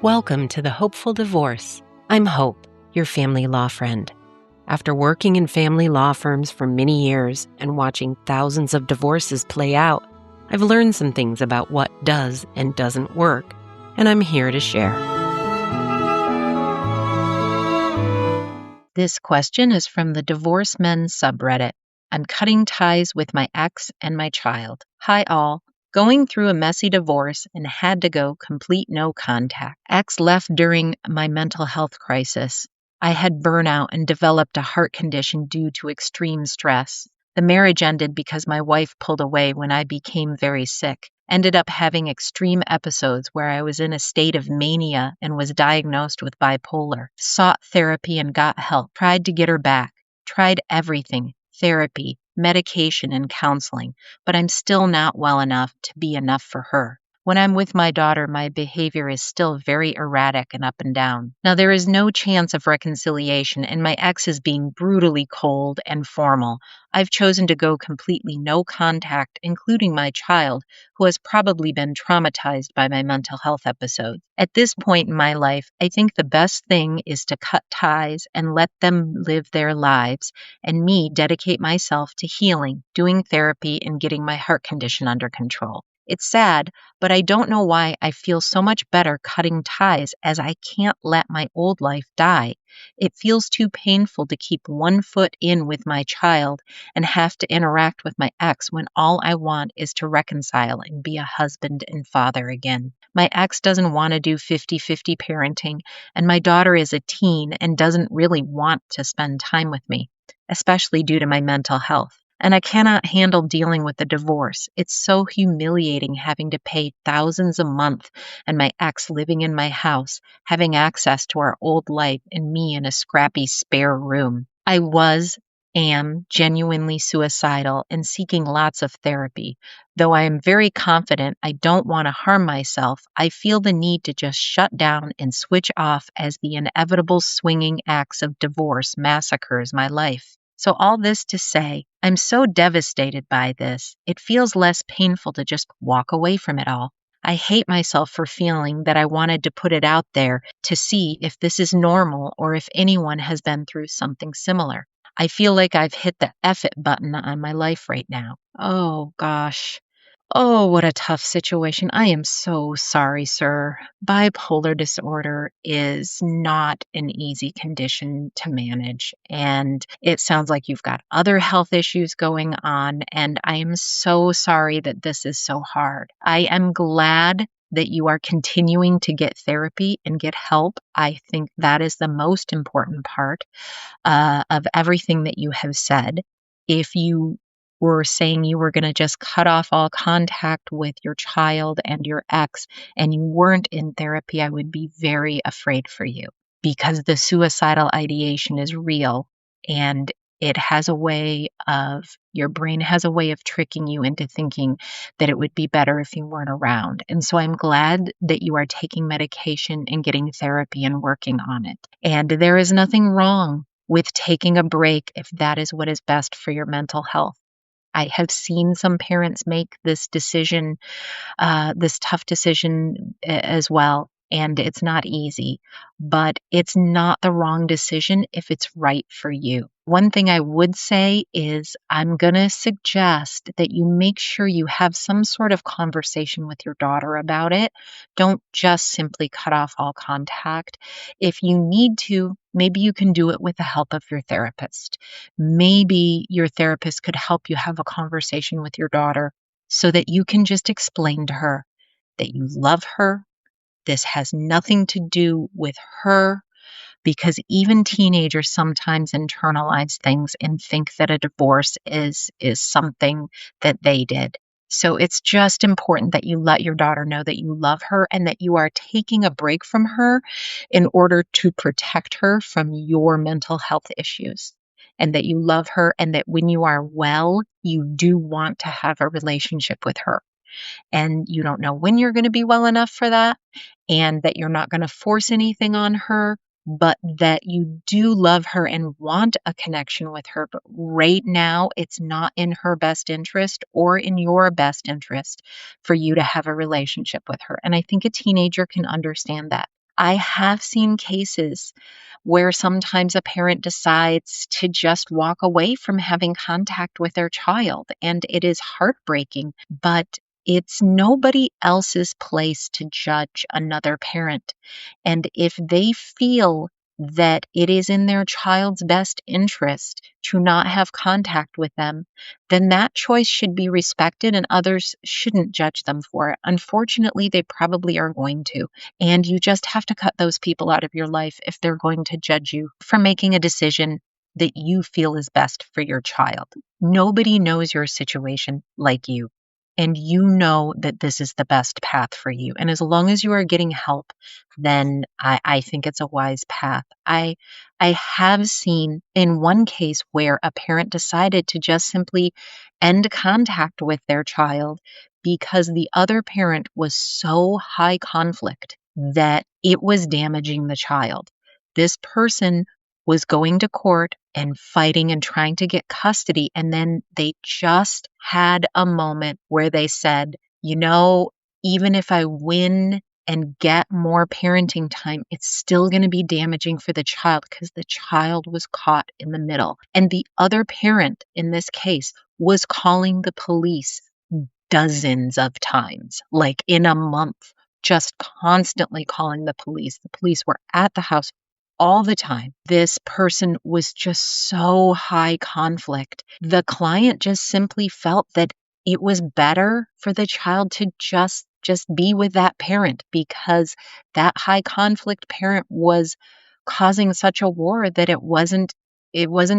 Welcome to the Hopeful Divorce. I'm Hope, your family law friend. After working in family law firms for many years and watching thousands of divorces play out, I've learned some things about what does and doesn't work, and I'm here to share. This question is from the Divorce Men subreddit. I'm cutting ties with my ex and my child. Hi all. Going through a messy divorce and had to go complete no contact. Ex left during my mental health crisis. I had burnout and developed a heart condition due to extreme stress. The marriage ended because my wife pulled away when I became very sick. Ended up having extreme episodes where I was in a state of mania and was diagnosed with bipolar. Sought therapy and got help. Tried to get her back. Tried everything. Therapy, medication, and counseling, but I'm still not well enough to be enough for her. When I'm with my daughter, my behavior is still very erratic and up and down. Now, there is no chance of reconciliation, and my ex is being brutally cold and formal. I've chosen to go completely no contact, including my child, who has probably been traumatized by my mental health episodes. At this point in my life, I think the best thing is to cut ties and let them live their lives, and me dedicate myself to healing, doing therapy, and getting my heart condition under control. It's sad, but I don't know why I feel so much better cutting ties, as I can't let my old life die. It feels too painful to keep one foot in with my child and have to interact with my ex when all I want is to reconcile and be a husband and father again. My ex doesn't want to do 50-50 parenting, and my daughter is a teen and doesn't really want to spend time with me, especially due to my mental health. And I cannot handle dealing with the divorce. It's so humiliating having to pay thousands a month and my ex living in my house, having access to our old life and me in a scrappy spare room. I am genuinely suicidal and seeking lots of therapy. Though I am very confident I don't want to harm myself, I feel the need to just shut down and switch off as the inevitable swinging axe of divorce massacres my life. So all this to say, I'm so devastated by this. It feels less painful to just walk away from it all. I hate myself for feeling that I wanted to put it out there to see if this is normal or if anyone has been through something similar. I feel like I've hit the F it button on my life right now. Oh gosh. Oh, what a tough situation. I am so sorry, sir. Bipolar disorder is not an easy condition to manage, and it sounds like you've got other health issues going on, and I am so sorry that this is so hard. I am glad that you are continuing to get therapy and get help. I think that is the most important part of everything that you have said. If you were saying you were going to just cut off all contact with your child and your ex and you weren't in therapy, I would be very afraid for you, because the suicidal ideation is real, and your brain has a way of tricking you into thinking that it would be better if you weren't around. And so I'm glad that you are taking medication and getting therapy and working on it. And there is nothing wrong with taking a break if that is what is best for your mental health. I have seen some parents make this decision, this tough decision as well, and it's not easy, but it's not the wrong decision if it's right for you. One thing I would say is I'm going to suggest that you make sure you have some sort of conversation with your daughter about it. Don't just simply cut off all contact. If you need to, maybe you can do it with the help of your therapist. Maybe your therapist could help you have a conversation with your daughter so that you can just explain to her that you love her. This has nothing to do with her, because even teenagers sometimes internalize things and think that a divorce is something that they did. So it's just important that you let your daughter know that you love her and that you are taking a break from her in order to protect her from your mental health issues, and that you love her, and that when you are well, you do want to have a relationship with her. And you don't know when you're going to be well enough for that, and that you're not going to force anything on her, but that you do love her and want a connection with her. But right now, it's not in her best interest or in your best interest for you to have a relationship with her. And I think a teenager can understand that. I have seen cases where sometimes a parent decides to just walk away from having contact with their child, and it is heartbreaking, but it's nobody else's place to judge another parent. And if they feel that it is in their child's best interest to not have contact with them, then that choice should be respected and others shouldn't judge them for it. Unfortunately, they probably are going to. And you just have to cut those people out of your life if they're going to judge you for making a decision that you feel is best for your child. Nobody knows your situation like you. And you know that this is the best path for you. And as long as you are getting help, then I think it's a wise path. I have seen in one case where a parent decided to just simply end contact with their child because the other parent was so high conflict that it was damaging the child. This person was going to court and fighting and trying to get custody. And then they just had a moment where they said, even if I win and get more parenting time, it's still going to be damaging for the child because the child was caught in the middle. And the other parent in this case was calling the police dozens of times, like in a month, just constantly calling the police. The police were at the house all the time. This person was just so high conflict. The client just simply felt that it was better for the child to just be with that parent because that high conflict parent was causing such a war that it wasn't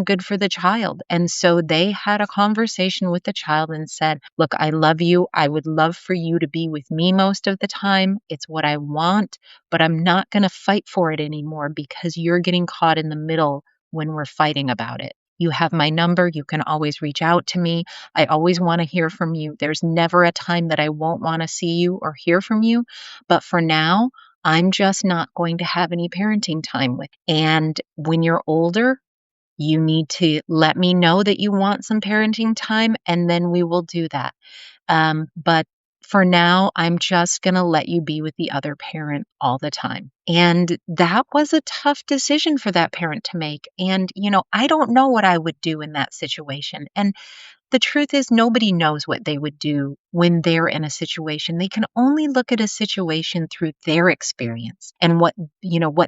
good for the child. And so they had a conversation with the child and said, look, I love you. I would love for you to be with me most of the time. It's what I want, but I'm not going to fight for it anymore because you're getting caught in the middle when we're fighting about it. You have my number. You can always reach out to me. I always want to hear from you. There's never a time that I won't want to see you or hear from you. But for now, I'm just not going to have any parenting time with. And when you're older, you need to let me know that you want some parenting time, and then we will do that. But for now, I'm just going to let you be with the other parent all the time. And that was a tough decision for that parent to make. And, I don't know what I would do in that situation. And the truth is, nobody knows what they would do when they're in a situation. They can only look at a situation through their experience and what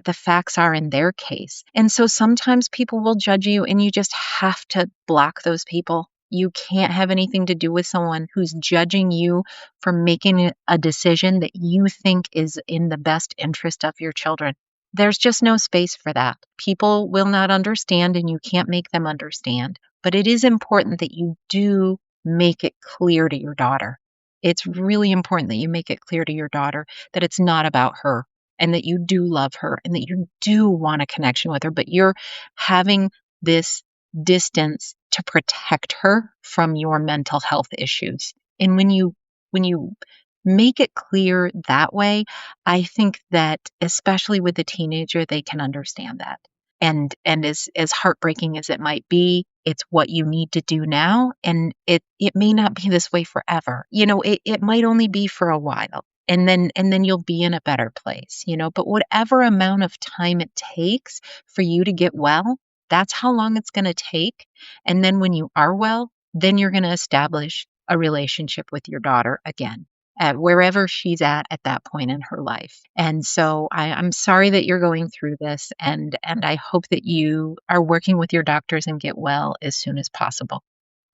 the facts are in their case. And so sometimes people will judge you and you just have to block those people. You can't have anything to do with someone who's judging you for making a decision that you think is in the best interest of your children. There's just no space for that. People will not understand and you can't make them understand. But it is important that you do make it clear to your daughter. It's really important that you make it clear to your daughter that it's not about her and that you do love her and that you do want a connection with her, but you're having this distance to protect her from your mental health issues. And when you make it clear that way, I think that especially with a teenager, they can understand that. And as heartbreaking as it might be, it's what you need to do now. And it may not be this way forever. It might only be for a while. And then you'll be in a better place, but whatever amount of time it takes for you to get well, that's how long it's going to take. And then when you are well, then you're going to establish a relationship with your daughter again, at wherever she's at that point in her life. And so I'm sorry that you're going through this, and I hope that you are working with your doctors and get well as soon as possible.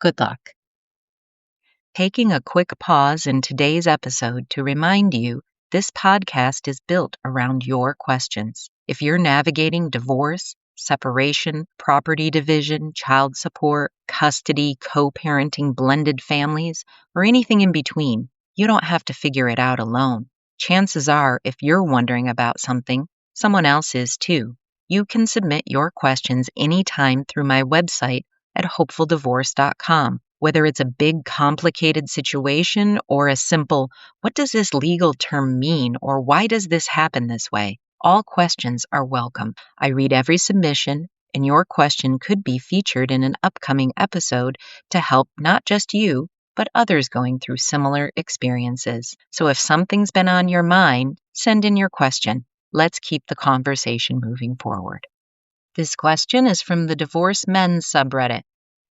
Good luck. Taking a quick pause in today's episode to remind you this podcast is built around your questions. If you're navigating divorce, separation, property division, child support, custody, co-parenting, blended families, or anything in between, you don't have to figure it out alone. Chances are, if you're wondering about something, someone else is too. You can submit your questions anytime through my website at hopefuldivorce.com. Whether it's a big, complicated situation or a simple, what does this legal term mean, or why does this happen this way? All questions are welcome. I read every submission, and your question could be featured in an upcoming episode to help not just you, but others going through similar experiences. So if something's been on your mind, send in your question. Let's keep the conversation moving forward. This question is from the Divorce Men subreddit.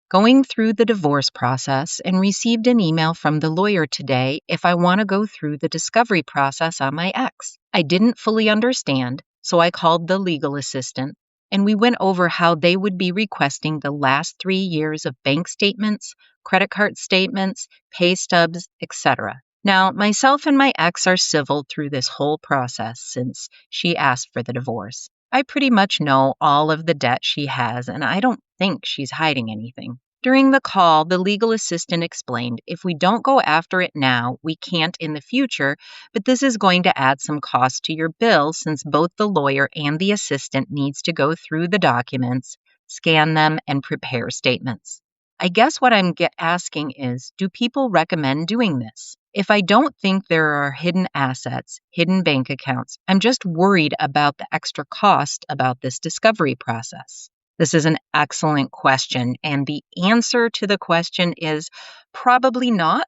Going through the divorce process and received an email from the lawyer today if I want to go through the discovery process on my ex. I didn't fully understand, so I called the legal assistant and we went over how they would be requesting the last 3 years of bank statements, credit card statements, pay stubs, etc. Now, myself and my ex are civil through this whole process since she asked for the divorce. I pretty much know all of the debt she has, and I don't think she's hiding anything. During the call, the legal assistant explained if we don't go after it now, we can't in the future, but this is going to add some cost to your bill since both the lawyer and the assistant needs to go through the documents, scan them, and prepare statements. I guess what I'm asking is, do people recommend doing this? If I don't think there are hidden assets, hidden bank accounts, I'm just worried about the extra cost about this discovery process. This is an excellent question, and the answer to the question is probably not.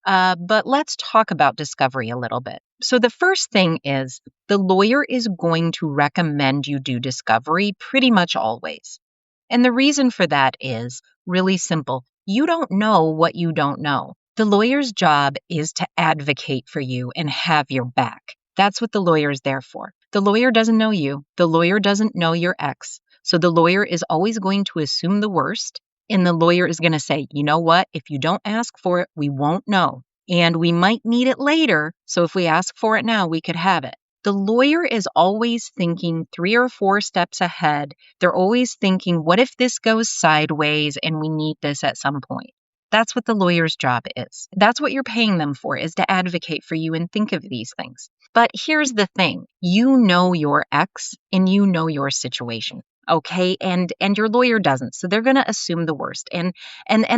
But let's talk about discovery a little bit. So the first thing is the lawyer is going to recommend you do discovery pretty much always. And the reason for that is really simple. You don't know what you don't know. The lawyer's job is to advocate for you and have your back. That's what the lawyer is there for. The lawyer doesn't know you. The lawyer doesn't know your ex. So the lawyer is always going to assume the worst. And the lawyer is going to say, you know what? If you don't ask for it, we won't know. And we might need it later. So if we ask for it now, we could have it. The lawyer is always thinking 3 or 4 steps ahead. They're always thinking, what if this goes sideways and we need this at some point? That's what the lawyer's job is. That's what you're paying them for, is to advocate for you and think of these things. But here's the thing. You know your ex and you know your situation. Okay. And your lawyer doesn't. So they're going to assume the worst. And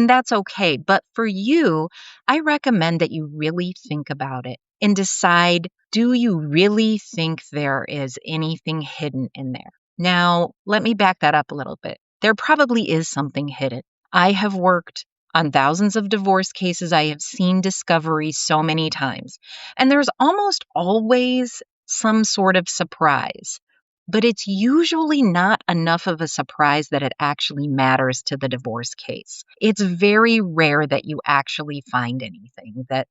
that's okay. But for you, I recommend that you really think about it and decide, do you really think there is anything hidden in there? Now, let me back that up a little bit. There probably is something hidden. I have worked on thousands of divorce cases. I have seen discovery so many times. And there's almost always some sort of surprise. But it's usually not enough of a surprise that it actually matters to the divorce case. It's very rare that you actually find anything that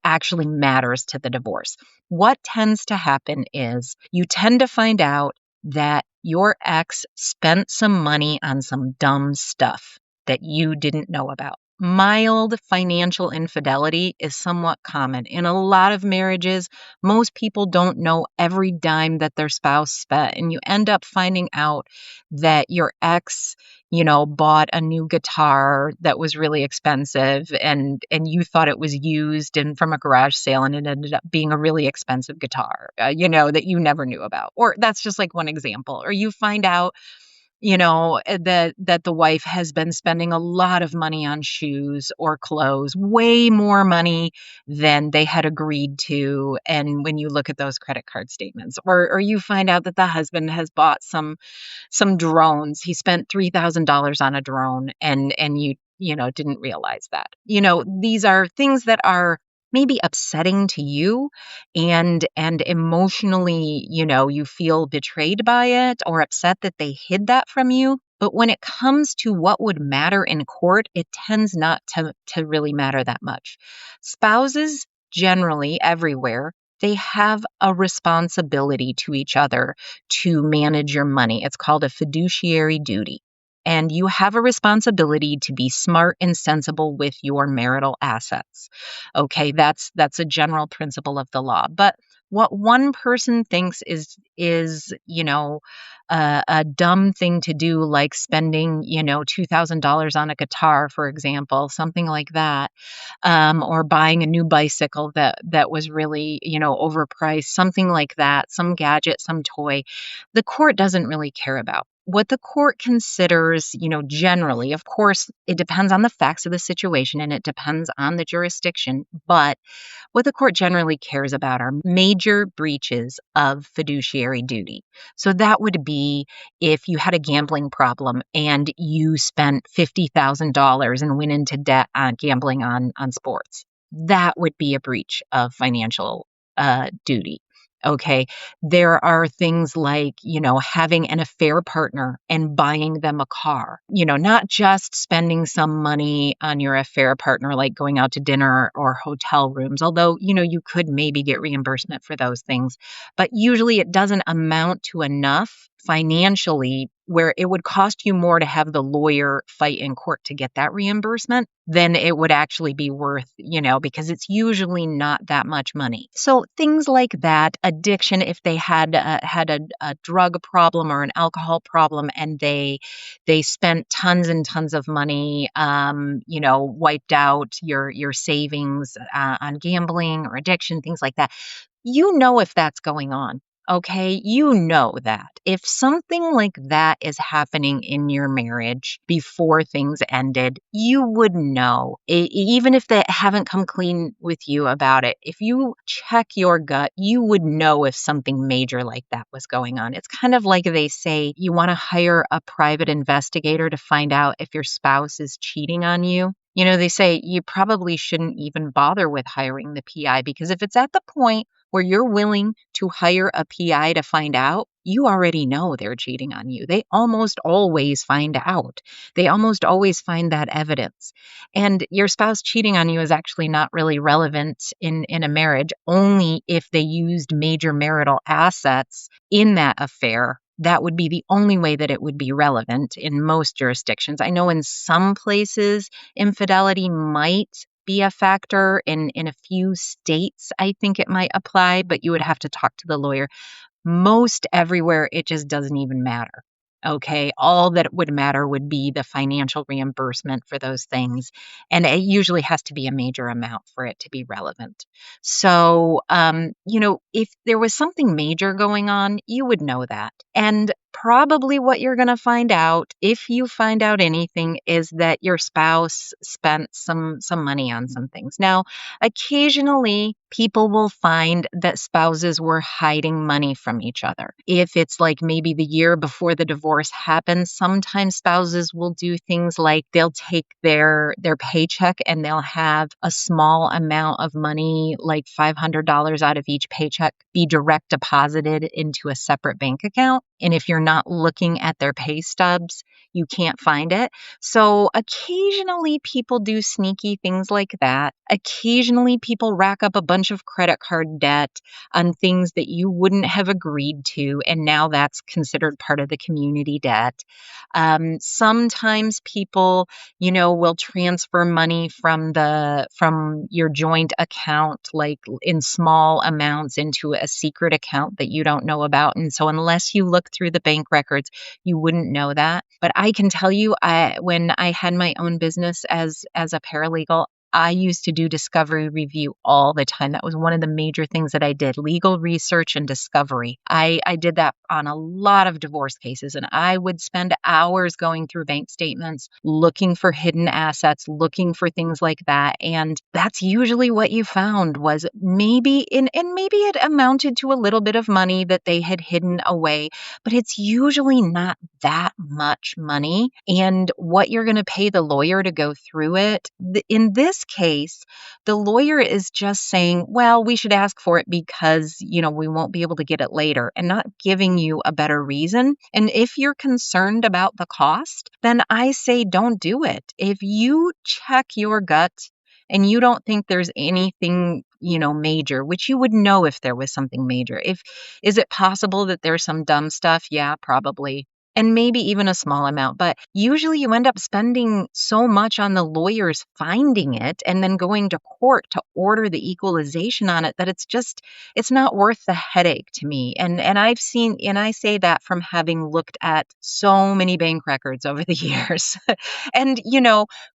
actually matters to the divorce. What tends to happen is you tend to find out that your ex spent some money on some dumb stuff that you didn't know about. Mild financial infidelity is somewhat common. In a lot of marriages, most people don't know every dime that their spouse spent, and you end up finding out that your ex, bought a new guitar that was really expensive and you thought it was used and from a garage sale, and it ended up being a really expensive guitar, that you never knew about. Or that's just like one example. Or you find out that the wife has been spending a lot of money on shoes or clothes, way more money than they had agreed to. And when you look at those credit card statements, or you find out that the husband has bought some drones, he spent $3,000 on a drone, and you didn't realize that. These are things that are maybe upsetting to you and emotionally, you feel betrayed by it or upset that they hid that from you. But when it comes to what would matter in court, it tends not to really matter that much. Spouses generally everywhere, they have a responsibility to each other to manage your money. It's called a fiduciary duty. And you have a responsibility to be smart and sensible with your marital assets. Okay, that's a general principle of the law. But what one person thinks is a dumb thing to do, like spending $2,000 on a guitar, for example, something like that, or buying a new bicycle that was really overpriced, something like that, some gadget, some toy, the court doesn't really care about. What the court considers, generally, of course, it depends on the facts of the situation and it depends on the jurisdiction, but what the court generally cares about are major breaches of fiduciary duty. So that would be if you had a gambling problem and you spent $50,000 and went into debt on gambling on sports. That would be a breach of financial duty. Okay. There are things like, having an affair partner and buying them a car, not just spending some money on your affair partner, like going out to dinner or hotel rooms, although, you could maybe get reimbursement for those things. But usually it doesn't amount to enough financially where it would cost you more to have the lawyer fight in court to get that reimbursement than it would actually be worth, because it's usually not that much money. So things like that, addiction, if they had a drug problem or an alcohol problem and they spent tons and tons of money, wiped out your savings on gambling or addiction, things like that. If that's going on. Okay, that if something like that is happening in your marriage before things ended, you would know. Even if they haven't come clean with you about it, if you check your gut, you would know if something major like that was going on. It's kind of like they say you want to hire a private investigator to find out if your spouse is cheating on you. They say you probably shouldn't even bother with hiring the PI because if it's at the point where you're willing to hire a PI to find out, you already know they're cheating on you. They almost always find out. They almost always find that evidence. And your spouse cheating on you is actually not really relevant in a marriage, only if they used major marital assets in that affair. That would be the only way that it would be relevant in most jurisdictions. I know in some places, infidelity might be a factor. In a few states, I think it might apply, but you would have to talk to the lawyer. Most everywhere, it just doesn't even matter. Okay. All that would matter would be the financial reimbursement for those things. And it usually has to be a major amount for it to be relevant. So, if there was something major going on, you would know that. And probably what you're going to find out, if you find out anything, is that your spouse spent some money on some things. Now, occasionally people will find that spouses were hiding money from each other. If it's like maybe the year before the divorce happens, sometimes spouses will do things like they'll take their paycheck and they'll have a small amount of money, like $500 out of each paycheck, be direct deposited into a separate bank account. And if you're not looking at their pay stubs, you can't find it. So occasionally people do sneaky things like that. Occasionally people rack up a bunch of credit card debt on things that you wouldn't have agreed to. And now that's considered part of the community debt. Sometimes people, will transfer money from your joint account, like in small amounts into a secret account that you don't know about. And so unless you look through the bank records, you wouldn't know that. But I can tell you, when I had my own business as a paralegal, I used to do discovery review all the time. That was one of the major things that I did, legal research and discovery. I did that on a lot of divorce cases, and I would spend hours going through bank statements, looking for hidden assets, looking for things like that. And that's usually what you found was maybe it amounted to a little bit of money that they had hidden away, but it's usually not that much money. And what you're going to pay the lawyer to go through it, in this case, the lawyer is just saying, well, we should ask for it because, we won't be able to get it later, and not giving you a better reason. And if you're concerned about the cost, then I say don't do it. If you check your gut and you don't think there's anything, major, which you would know if there was something major. Is it possible that there's some dumb stuff? Yeah, probably. And maybe even a small amount, but usually you end up spending so much on the lawyers finding it and then going to court to order the equalization on it that it's not worth the headache to me. And I say that from having looked at so many bank records over the years. And,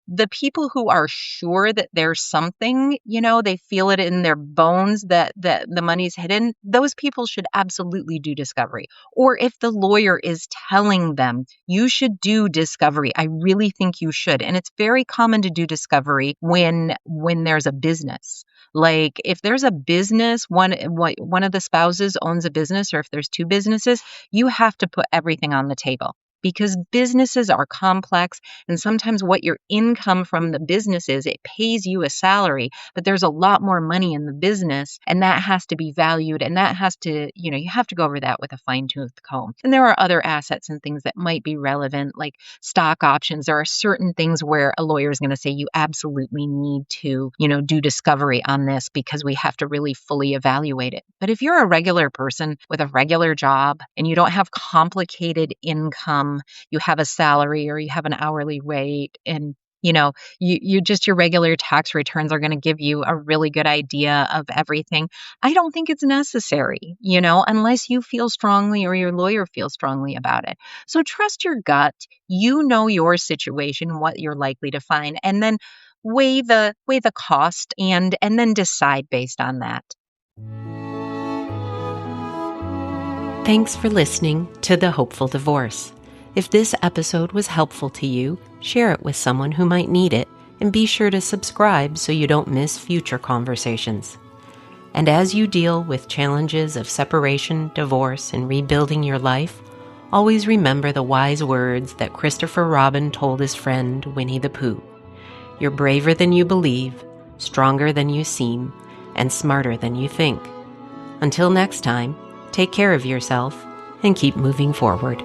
the people who are sure that there's something, they feel it in their bones that the money's hidden, those people should absolutely do discovery. Or if the lawyer is telling them you should do discovery, I really think you should. And it's very common to do discovery when there's a business. Like if there's a business, one of the spouses owns a business, or if there's two businesses, you have to put everything on the table. because businesses are complex. And sometimes what your income from the business is, it pays you a salary, but there's a lot more money in the business, and that has to be valued. And that has to, you have to go over that with a fine-tooth comb. And there are other assets and things that might be relevant, like stock options. There are certain things where a lawyer is going to say you absolutely need to, do discovery on this because we have to really fully evaluate it. But if you're a regular person with a regular job and you don't have complicated income, you have a salary or you have an hourly rate, and you just, your regular tax returns are going to give you a really good idea of everything. I don't think it's necessary, unless you feel strongly or your lawyer feels strongly about it. So trust your gut. You know your situation, what you're likely to find, and then weigh the cost and then decide based on that. Thanks for listening to The Hopeful Divorce. If this episode was helpful to you, share it with someone who might need it, and be sure to subscribe so you don't miss future conversations. And as you deal with challenges of separation, divorce, and rebuilding your life, always remember the wise words that Christopher Robin told his friend Winnie the Pooh. You're braver than you believe, stronger than you seem, and smarter than you think. Until next time, take care of yourself and keep moving forward.